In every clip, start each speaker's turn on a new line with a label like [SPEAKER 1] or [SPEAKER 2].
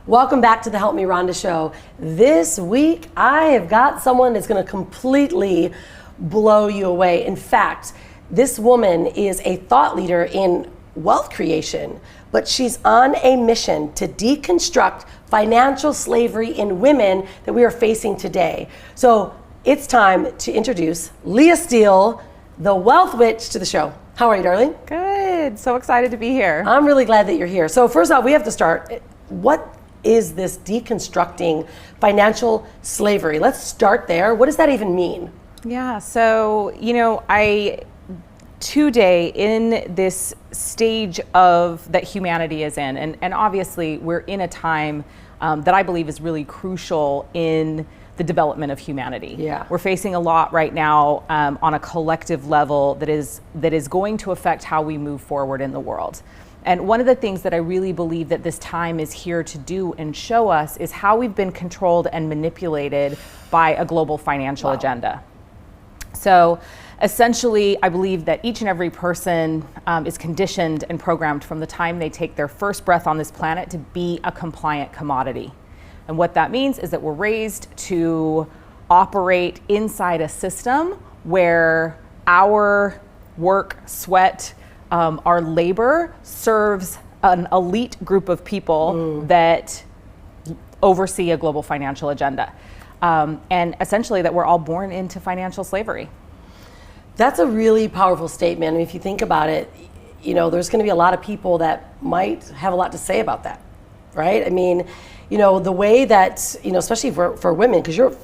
[SPEAKER 1] Welcome back to the Help Me Rhonda show. This week, I have got someone that's going to completely blow you away. In fact, this woman is a thought leader in wealth creation, but she's on a mission to deconstruct financial slavery in women that we are facing today. So it's time to introduce Leah Steele, the wealth witch, to the show. How are you, darling?
[SPEAKER 2] Good. So excited to be here.
[SPEAKER 1] I'm really glad that you're here. So first off, we have to start. What is this deconstructing financial slavery? Let's start there. What does that even mean?
[SPEAKER 2] Yeah, so, today in this stage of that humanity is in, and obviously we're in a time that I believe is really crucial in the development of humanity.
[SPEAKER 1] Yeah.
[SPEAKER 2] We're facing a lot right now on a collective level that is going to affect how we move forward in the world. And one of the things that I really believe that this time is here to do and show us is how we've been controlled and manipulated by a global financial agenda. So essentially, I believe that each and every person is conditioned and programmed from the time they take their first breath on this planet to be a compliant commodity. And what that means is that we're raised to operate inside a system where our work, sweat, our labor serves an elite group of people that oversee a global financial agenda. And essentially that we're all born into financial slavery.
[SPEAKER 1] That's a really powerful statement. I mean, if you think about it, there's going to be a lot of people that might have a lot to say about that, right? I mean, the way that, especially for women, because you're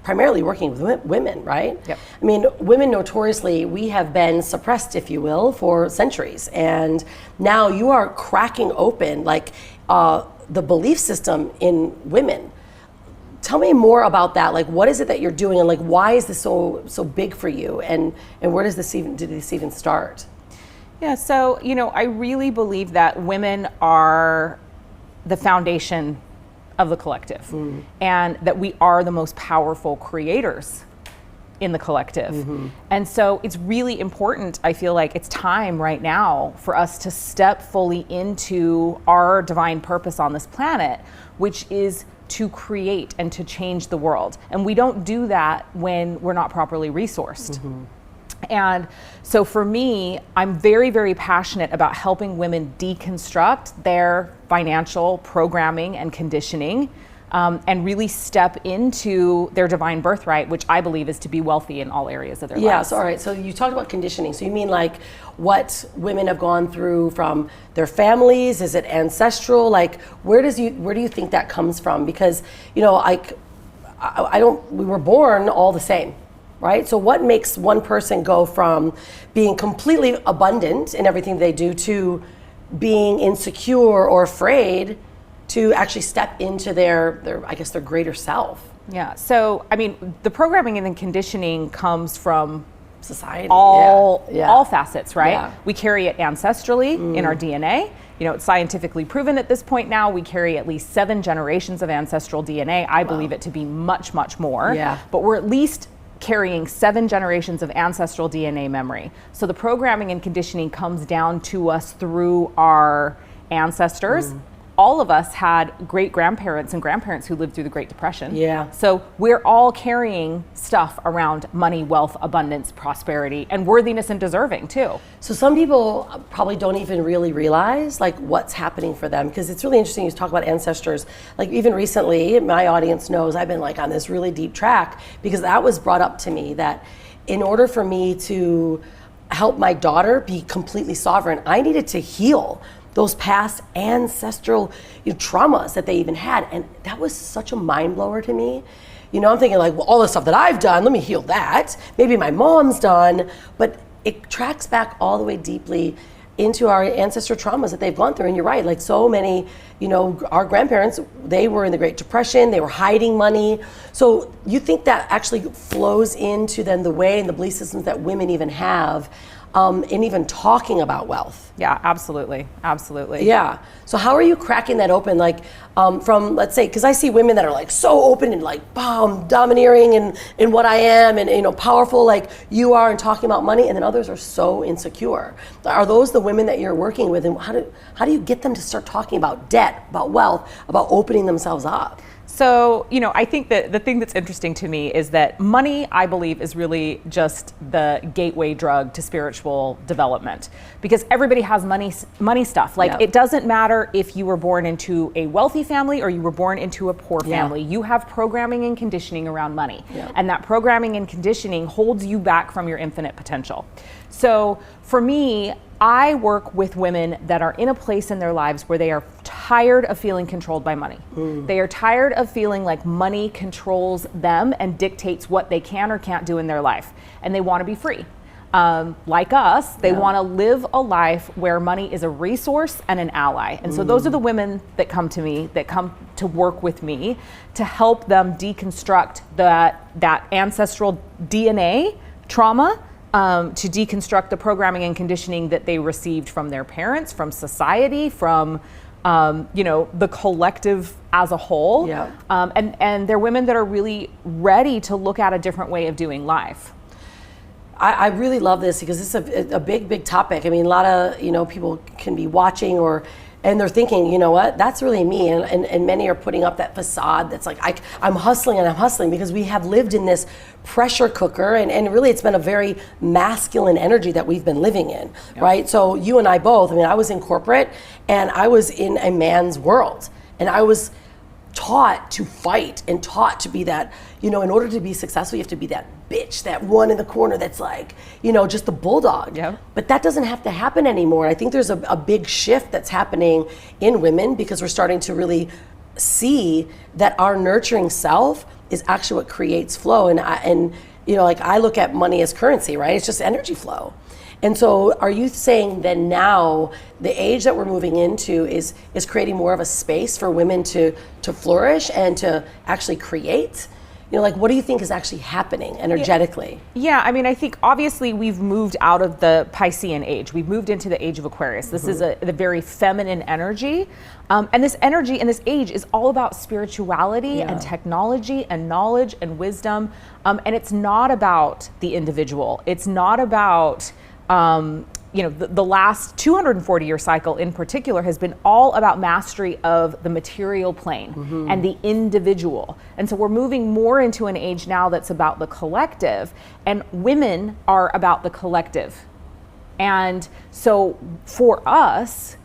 [SPEAKER 1] primarily working with women, right?
[SPEAKER 2] Yep.
[SPEAKER 1] I mean, women notoriously, we have been suppressed, if you will, for centuries. And now you are cracking open the belief system in women. Tell me more about that. Like, what is it that you're doing, and why is this so big for you? And where did this even start?
[SPEAKER 2] Yeah, so, I really believe that women are the foundation of the collective, and that we are the most powerful creators in the collective. And so it's really important, I feel like it's time right now for us to step fully into our divine purpose on this planet, which is to create and to change the world. And we don't do that when we're not properly resourced. And so for me, I'm very, very passionate about helping women deconstruct their financial programming and conditioning, and really step into their divine birthright, which I believe is to be wealthy in all areas of their lives.
[SPEAKER 1] Yes, all right. So you talked about conditioning. So you mean what women have gone through from their families? Is it ancestral? Where do you think that comes from? Because we were born all the same. Right? So what makes one person go from being completely abundant in everything they do to being insecure or afraid to actually step into their greater self?
[SPEAKER 2] Yeah. So, the programming and the conditioning comes from
[SPEAKER 1] society,
[SPEAKER 2] all facets, right?
[SPEAKER 1] Yeah.
[SPEAKER 2] We carry it ancestrally in our DNA. It's scientifically proven at this point now. We carry at least 7 generations of ancestral DNA. I believe it to be much, much more.
[SPEAKER 1] Yeah.
[SPEAKER 2] But we're at least carrying 7 generations of ancestral DNA memory. So the programming and conditioning comes down to us through our ancestors. All of us had great grandparents and grandparents who lived through the Great Depression.
[SPEAKER 1] Yeah.
[SPEAKER 2] So we're all carrying stuff around money, wealth, abundance, prosperity, and worthiness and deserving too.
[SPEAKER 1] So some people probably don't even really realize what's happening for them, because it's really interesting you talk about ancestors. Even recently, my audience knows I've been on this really deep track, because that was brought up to me that in order for me to help my daughter be completely sovereign, I needed to heal those past ancestral traumas that they even had. And that was such a mind blower to me. I'm thinking all the stuff that I've done, let me heal that. Maybe my mom's done, but it tracks back all the way deeply into our ancestral traumas that they've gone through. And you're right, so many, our grandparents, they were in the Great Depression, they were hiding money. So you think that actually flows into then the way and the belief systems that women even have in even talking about wealth?
[SPEAKER 2] Yeah, absolutely. Absolutely.
[SPEAKER 1] Yeah. So how are you cracking that open? from, let's say, because I see women that are like so open and like, domineering in what I am and, powerful like you are and talking about money, and then others are so insecure. Are those the women that you're working with, and how do you get them to start talking about debt, about wealth, about opening themselves up?
[SPEAKER 2] So, I think that the thing that's interesting to me is that money, I believe, is really just the gateway drug to spiritual development, because everybody has money stuff. Like, It doesn't matter if you were born into a wealthy family or you were born into a poor family. You have programming and conditioning around money. And that programming and conditioning holds you back from your infinite potential. So for me, I work with women that are in a place in their lives where they are tired of feeling controlled by money. They are tired of feeling like money controls them and dictates what they can or can't do in their life. And they want to be free. Like us, they want to live a life where money is a resource and an ally. And so those are the women that come to me, that come to work with me to help them deconstruct that ancestral DNA trauma, to deconstruct the programming and conditioning that they received from their parents, from society, from the collective as a whole. And they're women that are really ready to look at a different way of doing life.
[SPEAKER 1] I really love this because it's a big topic. I mean, a lot of people can be watching and they're thinking, you know what, that's really me. And many are putting up that facade that's like, I'm hustling because we have lived in this pressure cooker. And really it's been a very masculine energy that we've been living in, right? So you and I both, I was in corporate and I was in a man's world. And I was taught to fight and taught to be that, in order to be successful, you have to be that bitch, that one in the corner that's like, just the bulldog. But that doesn't have to happen anymore. I think there's a big shift that's happening in women because we're starting to really see that our nurturing self is actually what creates flow. And I look at money as currency, right? It's just energy flow. And so are you saying that now the age that we're moving into is creating more of a space for women to flourish and to actually create? What do you think is actually happening energetically?
[SPEAKER 2] I think obviously we've moved out of the Piscean age. We've moved into the age of Aquarius. This is the very feminine energy. And this energy and this age is all about spirituality and technology and knowledge and wisdom. And it's not about the individual. It's not about the last 240-year cycle in particular has been all about mastery of the material plane and the individual. And so we're moving more into an age now that's about the collective, and women are about the collective. And so for us,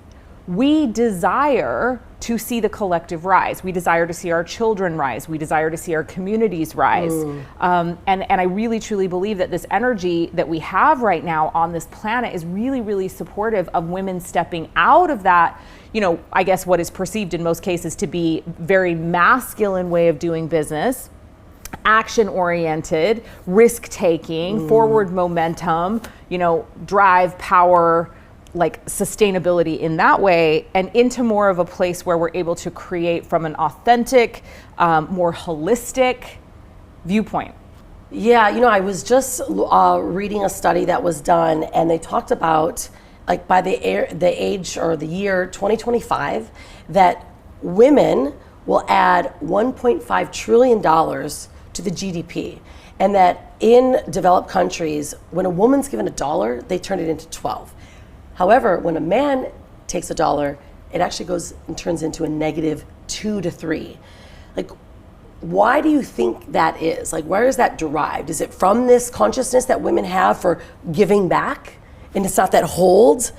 [SPEAKER 2] we desire to see the collective rise. We desire to see our children rise. We desire to see our communities rise. And I really, truly believe that this energy that we have right now on this planet is really, really supportive of women stepping out of that, I guess what is perceived in most cases to be very masculine way of doing business, action-oriented, risk-taking, forward momentum, drive, power, like sustainability in that way, and into more of a place where we're able to create from an authentic, more holistic viewpoint.
[SPEAKER 1] I was just reading a study that was done, and they talked about like by the age or the year 2025 that women will add $1.5 trillion to the GDP, and that in developed countries, when a woman's given $1, they turn it into 12. However, when a man takes $1, it actually goes and turns into a -2 to 3. Like, why do you think that is? Like, where is that derived? Is it from this consciousness that women have for giving back? And it's not that hold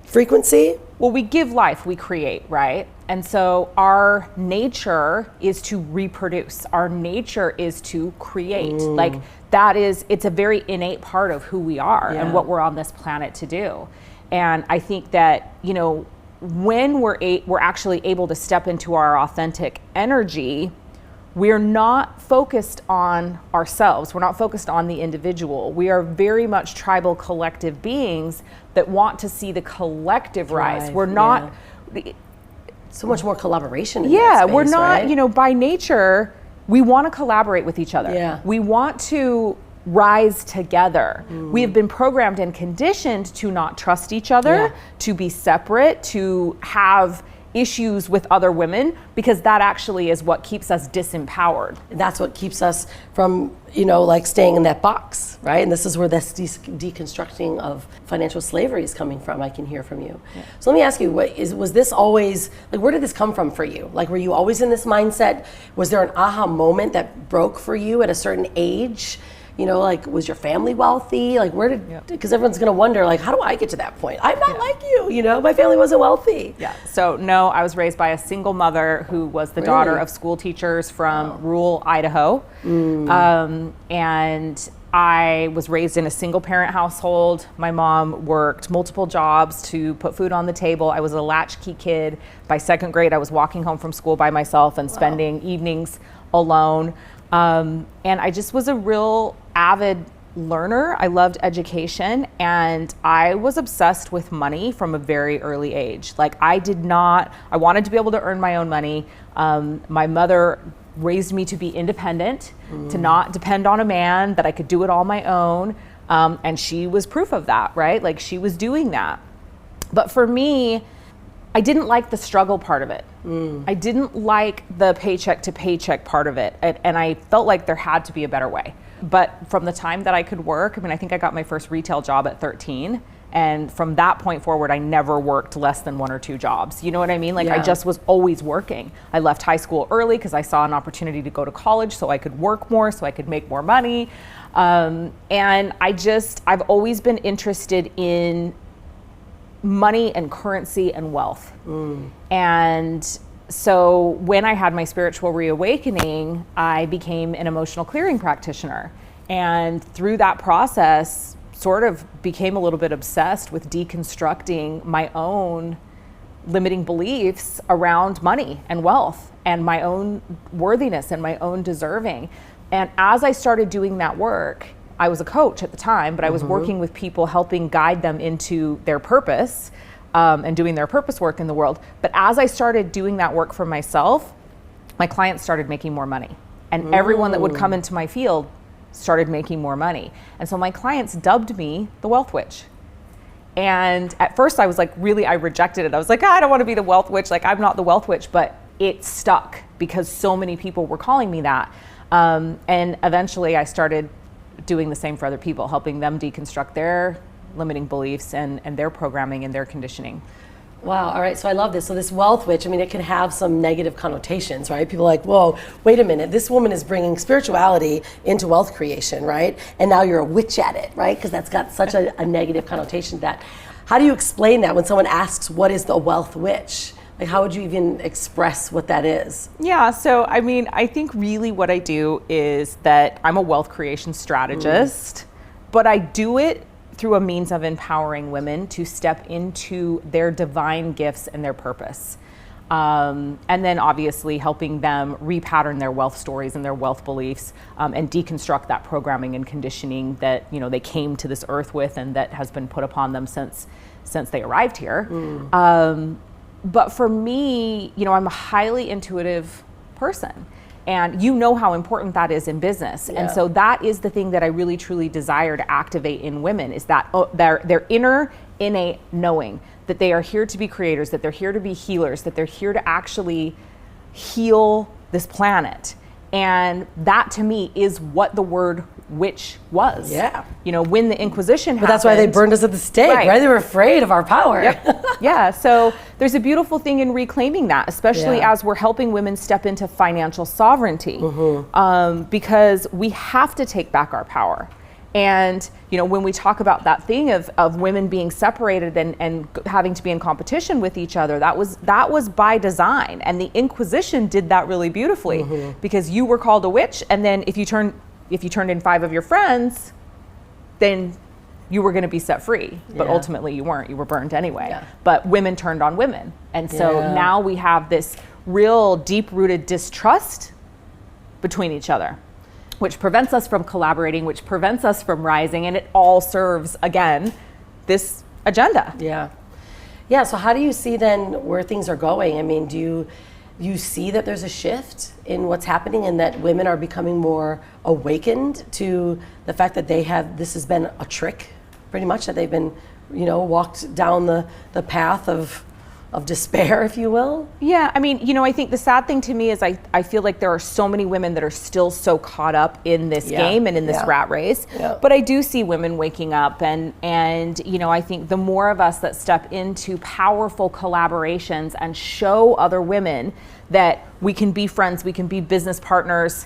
[SPEAKER 1] frequency?
[SPEAKER 2] Well, we give life, we create, right? And so our nature is to reproduce. Our nature is to create. Like, it's a very innate part of who we are and what we're on this planet to do. And I think that, when we're actually able to step into our authentic energy, we're not focused on ourselves. We're not focused on the individual. We are very much tribal collective beings that want to see the collective rise. We're not...
[SPEAKER 1] So much more collaboration in that space,
[SPEAKER 2] we're not,
[SPEAKER 1] right?
[SPEAKER 2] By nature, we want to collaborate with each other. We want to rise together. We have been programmed and conditioned to not trust each other, to be separate, to have issues with other women, because that actually is what keeps us disempowered.
[SPEAKER 1] And that's what keeps us from, like staying in that box, right? And this is where this deconstructing of financial slavery is coming from, I can hear from you. Yeah. So let me ask you, was this always, like, where did this come from for you? Like, were you always in this mindset? Was there an aha moment that broke for you at a certain age? Like, was your family wealthy? Like, because everyone's going to wonder, like, how do I get to that point? I'm not like you, my family wasn't wealthy.
[SPEAKER 2] Yeah. So no, I was raised by a single mother who was the daughter of school teachers from rural Idaho. And I was raised in a single parent household. My mom worked multiple jobs to put food on the table. I was a latchkey kid. By second grade, I was walking home from school by myself and spending evenings alone. And I just was a real avid learner. I loved education, and I was obsessed with money from a very early age. Like, I wanted to be able to earn my own money. My mother raised me to be independent, to not depend on a man, that I could do it all my own. And she was proof of that, right? Like, she was doing that. But for me, I didn't like the struggle part of it. I didn't like the paycheck to paycheck part of it. And I felt like there had to be a better way. But from the time that I could work, I think I got my first retail job at 13. And from that point forward, I never worked less than 1 or 2 jobs. You know what I mean? Like, I just was always working. I left high school early because I saw an opportunity to go to college so I could work more, so I could make more money. And I've always been interested in money and currency and wealth. And so when I had my spiritual reawakening, I became an emotional clearing practitioner. And through that process, sort of became a little bit obsessed with deconstructing my own limiting beliefs around money and wealth and my own worthiness and my own deserving. And as I started doing that work, I was a coach at the time, but I was working with people, helping guide them into their purpose, and doing their purpose work in the world. But as I started doing that work for myself, my clients started making more money. And everyone that would come into my field started making more money. And so my clients dubbed me the Wealth Witch. And at first I was like, I rejected it. I was like, I don't want to be the Wealth Witch. Like, I'm not the Wealth Witch, but it stuck because so many people were calling me that. And eventually I started doing the same for other people, helping them deconstruct their limiting beliefs and their programming and their conditioning.
[SPEAKER 1] Wow. All right. So I love this. So this wealth witch, it can have some negative connotations, right? People are like, whoa, wait a minute. This woman is bringing spirituality into wealth creation, right? And now you're a witch at it, right? Because that's got such a negative connotation to that. How do you explain that when someone asks, what is the wealth witch? Like, how would you even express what that is? Yeah.
[SPEAKER 2] So, I think really what I do is that I'm a wealth creation strategist, but I do it through a means of empowering women to step into their divine gifts and their purpose. And then obviously helping them repattern their wealth stories and their wealth beliefs, and deconstruct that programming and conditioning that, they came to this earth with and that has been put upon them since they arrived here. But for me, I'm a highly intuitive person. And how important that is in business. Yeah. And so that is the thing that I really truly desire to activate in women, is that their inner innate knowing that they are here to be creators, that they're here to be healers, that they're here to actually heal this planet. And that to me is what the word witch was.
[SPEAKER 1] Yeah.
[SPEAKER 2] When the Inquisition happened.
[SPEAKER 1] But that's why they burned us at the stake, right? They were afraid of our power.
[SPEAKER 2] Yep. Yeah. So there's a beautiful thing in reclaiming that, especially as we're helping women step into financial sovereignty, because we have to take back our power. And, when we talk about that thing of women being separated and having to be in competition with each other, that was by design. And the Inquisition did that really beautifully, because you were called a witch. And then if you turned in 5 of your friends, then you were going to be set free. But ultimately you weren't. You were burned anyway. Yeah. But women turned on women. And so now we have this real deep-rooted distrust between each other, which prevents us from collaborating, which prevents us from rising, and it all serves, again, this agenda.
[SPEAKER 1] Yeah. Yeah, so how do you see then where things are going? Do you see that there's a shift in what's happening and that women are becoming more awakened to the fact that this has been a trick, pretty much, that they've been, walked down the path of, of despair, if you will.
[SPEAKER 2] Yeah, I mean, you know, I think the sad thing to me is I feel like there are so many women that are still so caught up in this game and in this rat race. Yeah. But I do see women waking up, and you know, I think the more of us that step into powerful collaborations and show other women that we can be friends, we can be business partners,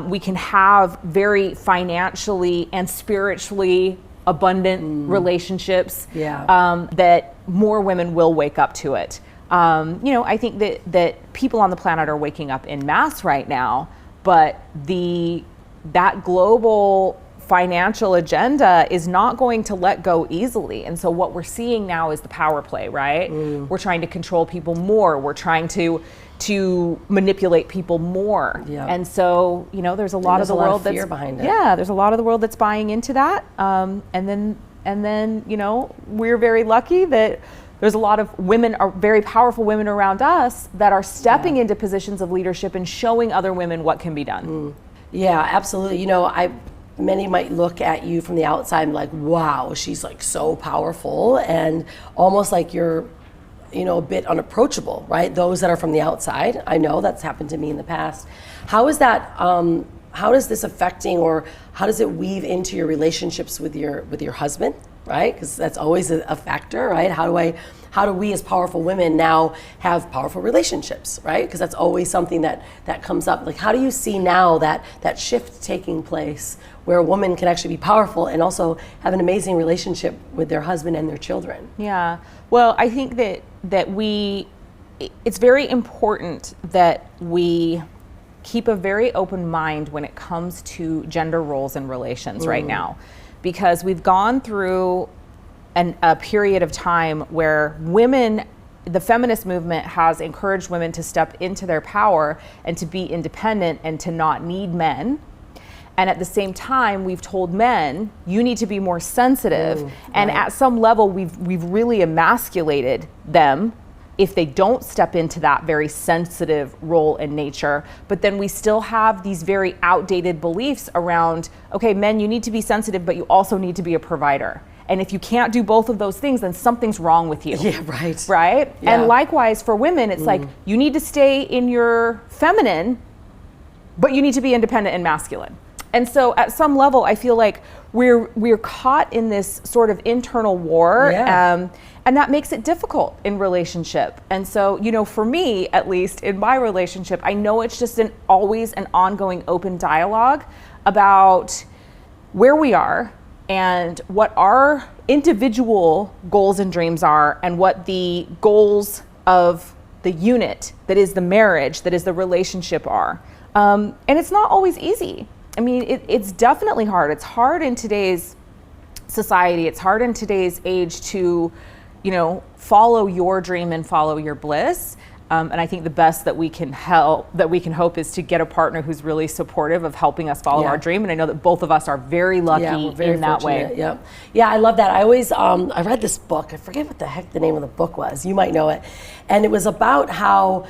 [SPEAKER 2] we can have very financially and spiritually abundant relationships, that more women will wake up to it. You know, I think that people on the planet are waking up en masse right now, but that global financial agenda is not going to let go easily. And so what we're seeing now is the power play, right? We're trying to control people more. We're trying to manipulate people more. And so, you know, there's a lot of the world that's behind it. Yeah, there's a lot of the world that's buying into that. And then, you know, we're very lucky that there's a lot of women, are very powerful women around us that are stepping into positions of leadership and showing other women what can be done.
[SPEAKER 1] Yeah, absolutely. You know, many might look at you from the outside and be like, wow, she's like so powerful, and almost like you're, you know, a bit unapproachable, right? Those that are from the outside. I know that's happened to me in the past. How is that, how is this affecting, or how does it weave into your relationships with your husband, right? Because that's always a factor, right? How do we as powerful women now have powerful relationships, right? Because that's always something that comes up. Like, how do you see now that shift taking place where a woman can actually be powerful and also have an amazing relationship with their husband and their children?
[SPEAKER 2] Yeah, well, I think that it's very important that we keep a very open mind when it comes to gender roles and relations right now, because we've gone through a period of time where the feminist movement has encouraged women to step into their power and to be independent and to not need men. And at the same time, we've told men, you need to be more sensitive. And at some level, we've really emasculated them if they don't step into that very sensitive role in nature. But then we still have these very outdated beliefs around, okay, men, you need to be sensitive, but you also need to be a provider. And if you can't do both of those things, then something's wrong with you.
[SPEAKER 1] Yeah, right.
[SPEAKER 2] Right?
[SPEAKER 1] Yeah.
[SPEAKER 2] And likewise for women, it's like, you need to stay in your feminine, but you need to be independent and masculine. And so at some level, I feel like we're caught in this sort of internal war, and that makes it difficult in relationship. And so, you know, for me, at least in my relationship, I know it's just always an ongoing open dialogue about where we are and what our individual goals and dreams are, and what the goals of the unit that is the marriage, that is the relationship are. And it's not always easy. I mean, it's definitely hard. It's hard in today's society. It's hard in today's age to, you know, follow your dream and follow your bliss. And I think the best that we can hope is to get a partner who's really supportive of helping us follow our dream. And I know that both of us are very lucky in that way.
[SPEAKER 1] Yeah, I love that. I always, I read this book. I forget what the heck the name of the book was. You might know it. And it was about how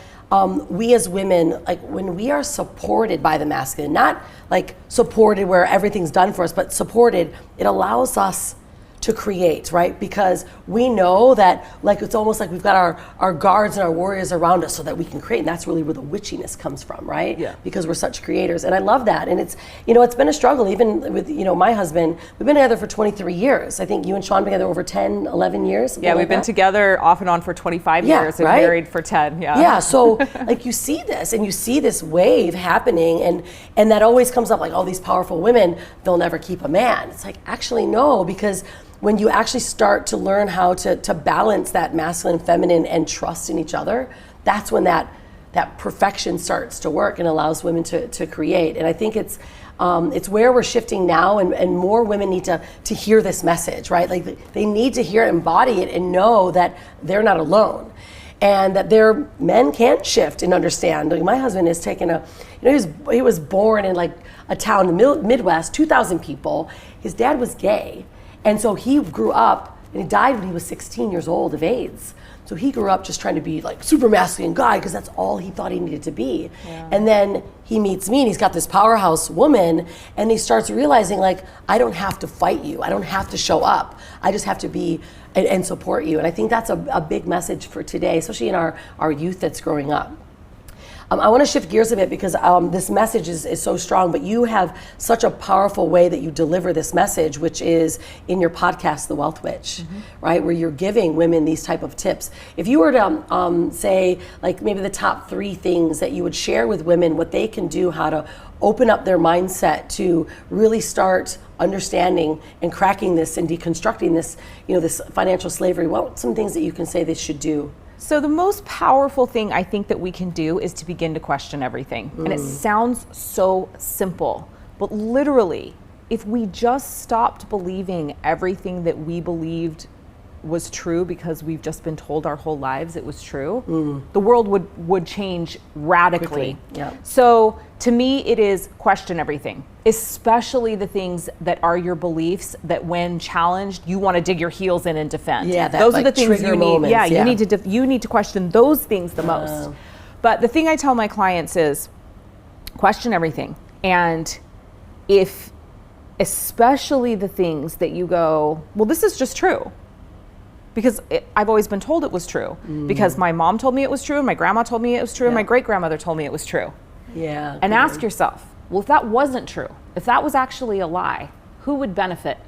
[SPEAKER 1] we as women, like when we are supported by the masculine, not like supported where everything's done for us, but supported, it allows us to create, right? Because we know that, like, it's almost like we've got our guards and our warriors around us so that we can create, and that's really where the witchiness comes from, right? Yeah. Because we're such creators, and I love that. And it's, you know, it's been a struggle, even with, you know, my husband. We've been together for 23 years. I think you and Sean been together over 10, 11 years.
[SPEAKER 2] Yeah, we've been together off and on for 25 years and married for 10,
[SPEAKER 1] Yeah, so like you see this, and you see this wave happening, and that always comes up like, all these powerful women, they'll never keep a man. It's like, actually no, because when you actually start to learn how to balance that masculine, feminine, and trust in each other, that's when that perfection starts to work and allows women to create. And I think it's where we're shifting now, and more women need to hear this message, right? Like they need to hear it, embody it, and know that they're not alone, and that their men can shift and understand. Like my husband has taken he was born in like a town in the Midwest, 2,000 people. His dad was gay. And so he grew up, and he died when he was 16 years old of AIDS. So he grew up just trying to be like super masculine guy because that's all he thought he needed to be. And then he meets me and he's got this powerhouse woman and he starts realizing like, I don't have to fight you. I don't have to show up. I just have to be and support you. And I think that's a big message for today, especially in our youth that's growing up. I want to shift gears a bit because this message is so strong, but you have such a powerful way that you deliver this message, which is in your podcast, The Wealth Witch, right? Where you're giving women these type of tips. If you were to say, like maybe the top 3 things that you would share with women, what they can do, how to open up their mindset to really start understanding and cracking this and deconstructing this, this financial slavery, what are some things that you can say they should do?
[SPEAKER 2] So the most powerful thing I think that we can do is to begin to question everything. And it sounds so simple, but literally, if we just stopped believing everything that we believed was true because we've just been told our whole lives it was true, the world would change radically.
[SPEAKER 1] Yeah.
[SPEAKER 2] So to me, it is question everything, especially the things that are your beliefs that when challenged, you want to dig your heels in and defend.
[SPEAKER 1] Yeah,
[SPEAKER 2] those are the things you need.
[SPEAKER 1] Moments,
[SPEAKER 2] yeah, you need to question those things the most. But the thing I tell my clients is question everything. And if, especially the things that you go, well, this is just true. Because I've always been told it was true. Because my mom told me it was true, and my grandma told me it was true, and my great-grandmother told me it was true.
[SPEAKER 1] Yeah.
[SPEAKER 2] And ask yourself, well, if that wasn't true, if that was actually a lie, who would benefit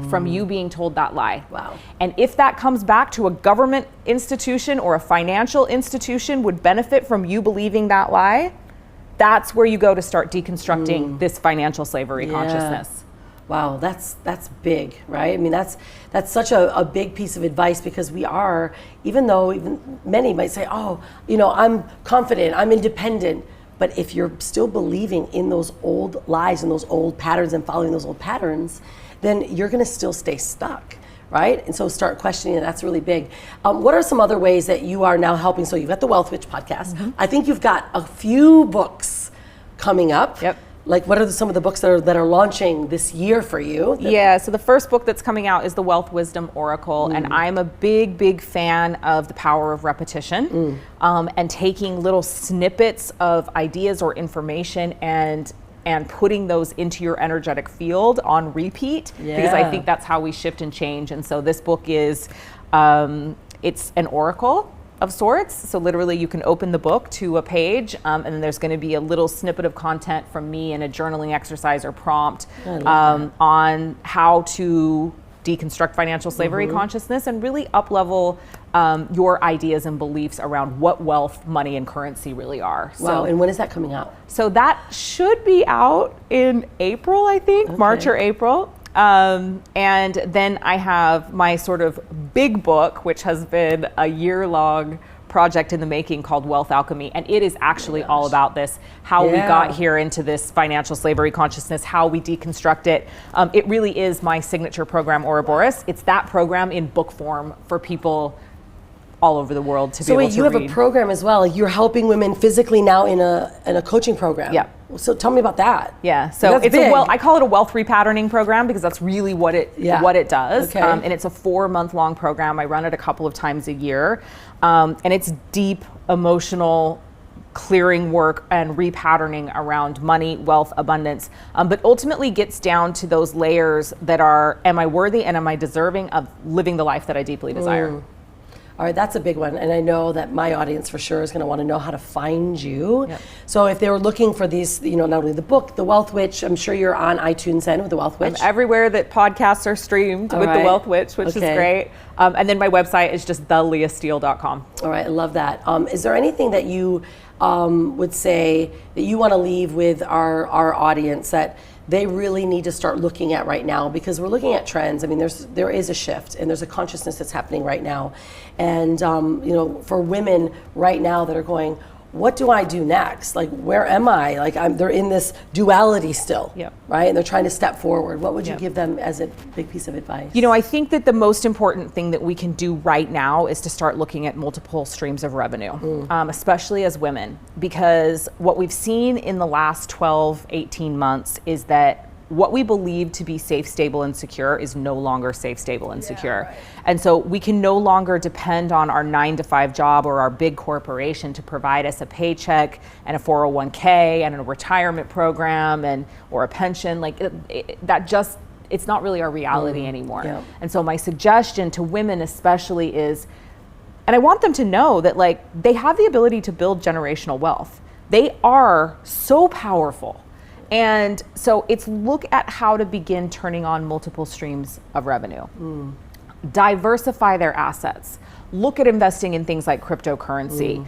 [SPEAKER 2] from you being told that lie?
[SPEAKER 1] Wow.
[SPEAKER 2] And if that comes back to a government institution or a financial institution would benefit from you believing that lie, that's where you go to start deconstructing this financial slavery consciousness.
[SPEAKER 1] Wow, that's big, right? I mean, that's such a big piece of advice because we are, even many might say, oh, I'm confident, I'm independent. But if you're still believing in those old lies and those old patterns and following those old patterns, then you're going to still stay stuck, right? And so start questioning, and that's really big. What are some other ways that you are now helping? So you've got the Wealth Witch podcast. I think you've got a few books coming up.
[SPEAKER 2] Yep.
[SPEAKER 1] Like, what are some of the books that are launching this year for you?
[SPEAKER 2] Yeah, so the first book that's coming out is The Wealth Wisdom Oracle, and I'm a big fan of the power of repetition and taking little snippets of ideas or information and putting those into your energetic field on repeat, because I think that's how we shift and change. And so this book is, it's an oracle of sorts. So literally you can open the book to a page and then there's going to be a little snippet of content from me and a journaling exercise or prompt on how to deconstruct financial slavery consciousness and really up-level your ideas and beliefs around what wealth, money, and currency really are.
[SPEAKER 1] Wow, and when is that coming out?
[SPEAKER 2] So that should be out in April, I think, March or April. And then I have my sort of big book, which has been a year-long project in the making called Wealth Alchemy. And it is actually all about this, how we got here into this financial slavery consciousness, how we deconstruct it. It really is my signature program, Ouroboros. It's that program in book form for people all over the world to be able to read. So wait, you have a
[SPEAKER 1] program as well. You're helping women physically now in a coaching program.
[SPEAKER 2] Yeah.
[SPEAKER 1] So tell me about that.
[SPEAKER 2] Yeah. So it's big. I call it a wealth repatterning program because that's really what it does.
[SPEAKER 1] Okay.
[SPEAKER 2] And it's a 4-month-long program. I run it a couple of times a year, and it's deep emotional clearing work and repatterning around money, wealth, abundance, but ultimately gets down to those layers that are: am I worthy and am I deserving of living the life that I deeply desire?
[SPEAKER 1] All right, that's a big one. And I know that my audience for sure is going to want to know how to find you.
[SPEAKER 2] Yep.
[SPEAKER 1] So if they were looking for these, not only the book, The Wealth Witch, I'm sure you're on iTunes then with The Wealth Witch.
[SPEAKER 2] I'm everywhere that podcasts are streamed with The Wealth Witch, which is great. And then my website is just theleahsteele.com.
[SPEAKER 1] All right, I love that. Is there anything that you would say that you want to leave with our audience that they really need to start looking at right now? Because we're looking at trends. I mean, there is a shift and there's a consciousness that's happening right now. And for women right now that are going, what do I do next? Like, where am I? Like, they're in this duality still, right? And they're trying to step forward. What would you give them as a big piece of advice?
[SPEAKER 2] I think that the most important thing that we can do right now is to start looking at multiple streams of revenue, especially as women, because what we've seen in the last 12, 18 months is that what we believe to be safe, stable, and secure is no longer safe, stable, and secure.
[SPEAKER 1] Right.
[SPEAKER 2] And so we can no longer depend on our 9-to-5 job or our big corporation to provide us a paycheck and a 401k and a retirement program or a pension. Like it's not really our reality anymore.
[SPEAKER 1] Yeah.
[SPEAKER 2] And so my suggestion to women especially is, and I want them to know that like they have the ability to build generational wealth. They are so powerful. And so it's look at how to begin turning on multiple streams of revenue. Diversify their assets. Look at investing in things like cryptocurrency.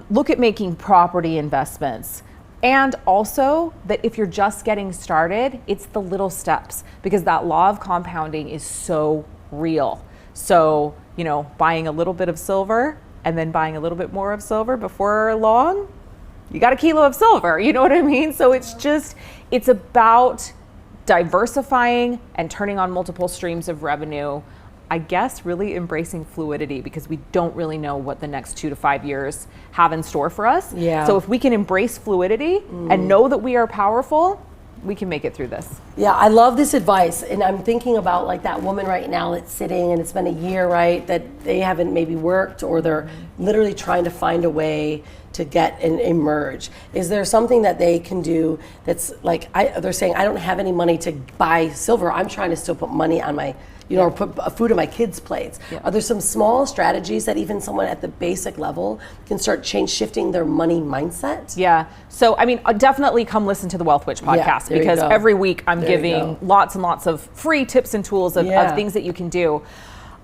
[SPEAKER 2] Look at making property investments. And also that if you're just getting started, it's the little steps, because that law of compounding is so real. So, buying a little bit of silver and then buying a little bit more of silver before long, you got a kilo of silver, you know what I mean? So it's about diversifying and turning on multiple streams of revenue. I guess really embracing fluidity, because we don't really know what the next 2 to 5 years have in store for us.
[SPEAKER 1] Yeah.
[SPEAKER 2] So if we can embrace fluidity and know that we are powerful, we can make it through this.
[SPEAKER 1] Yeah, I love this advice. And I'm thinking about like that woman right now that's sitting and it's been a year, right, that they haven't maybe worked, or they're literally trying to find a way to get and emerge. Is there something that they can do that's like, they're saying, I don't have any money to buy silver. I'm trying to still put money on my, or put food on my kids' plates. Yeah. Are there some small strategies that even someone at the basic level can start shifting their money mindset?
[SPEAKER 2] Yeah. So, definitely come listen to the Wealth Witch podcast, because every week I'm giving lots and lots of free tips and tools of things that you can do.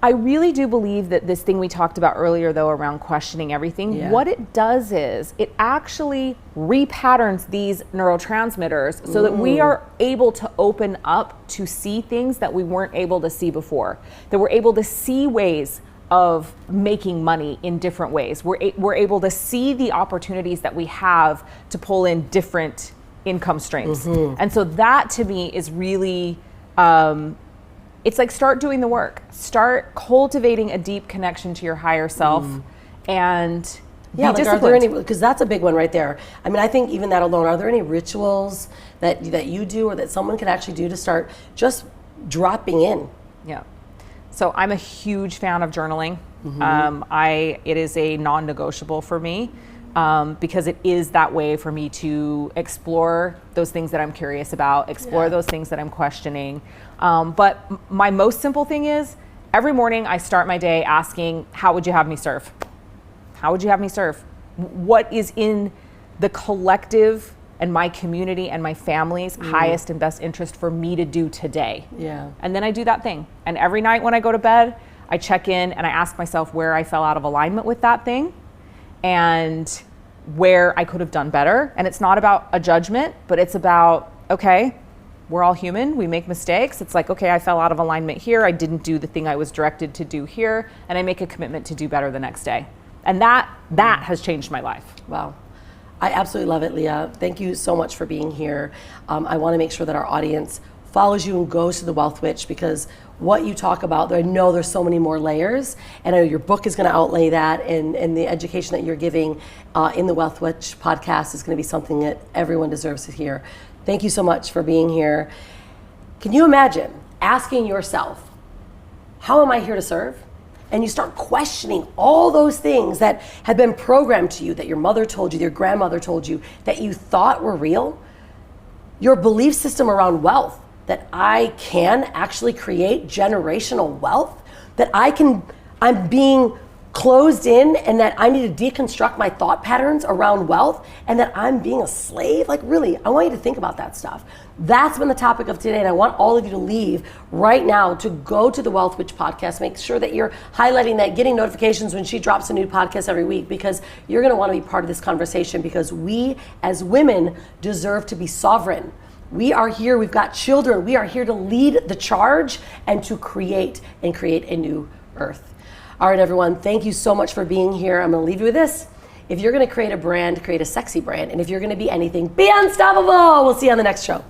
[SPEAKER 2] I really do believe that this thing we talked about earlier, though, around questioning everything, what it does is it actually repatterns these neurotransmitters so that we are able to open up to see things that we weren't able to see before, that we're able to see ways of making money in different ways. We're able to see the opportunities that we have to pull in different income streams. And so that to me is really, it's like start doing the work. Start cultivating a deep connection to your higher self and be disciplined.
[SPEAKER 1] Are there any, because that's a big one right there. I think even that alone, are there any rituals that you do or that someone can actually do to start just dropping in?
[SPEAKER 2] Yeah. So I'm a huge fan of journaling. It is a non-negotiable for me. Because it is that way for me to explore those things that I'm curious about, explore those things that I'm questioning. But my most simple thing is every morning I start my day asking, how would you have me serve? How would you have me serve? What is in the collective and my community and my family's highest and best interest for me to do today?
[SPEAKER 1] Yeah.
[SPEAKER 2] And then I do that thing. And every night when I go to bed, I check in and I ask myself where I fell out of alignment with that thing, and where I could have done better. And it's not about a judgment, but it's about, okay, we're all human, we make mistakes. It's like, okay, I fell out of alignment here, I didn't do the thing I was directed to do here, and I make a commitment to do better the next day. And that has changed my life.
[SPEAKER 1] Wow. I absolutely love it, Leah. Thank you so much for being here. I want to make sure that our audience follows you and goes to the Wealth Witch, because what you talk about, I know there's so many more layers, and I know your book is going to outlay that, and the education that you're giving in the Wealth Witch podcast is going to be something that everyone deserves to hear. Thank you so much for being here. Can you imagine asking yourself, how am I here to serve? And you start questioning all those things that have been programmed to you, that your mother told you, your grandmother told you, that you thought were real. Your belief system around wealth, that I can actually create generational wealth, that I'm being closed in, and that I need to deconstruct my thought patterns around wealth, and that I'm being a slave. Like, really, I want you to think about that stuff. That's been the topic of today, and I want all of you to leave right now to go to the Wealth Witch podcast. Make sure that you're highlighting that, getting notifications when she drops a new podcast every week, because you're going to want to be part of this conversation, because we as women deserve to be sovereign. We are here, we've got children, we are here to lead the charge and to create a new earth. All right, everyone, thank you so much for being here. I'm gonna leave you with this. If you're gonna create a brand, create a sexy brand. And if you're gonna be anything, be unstoppable. We'll see you on the next show.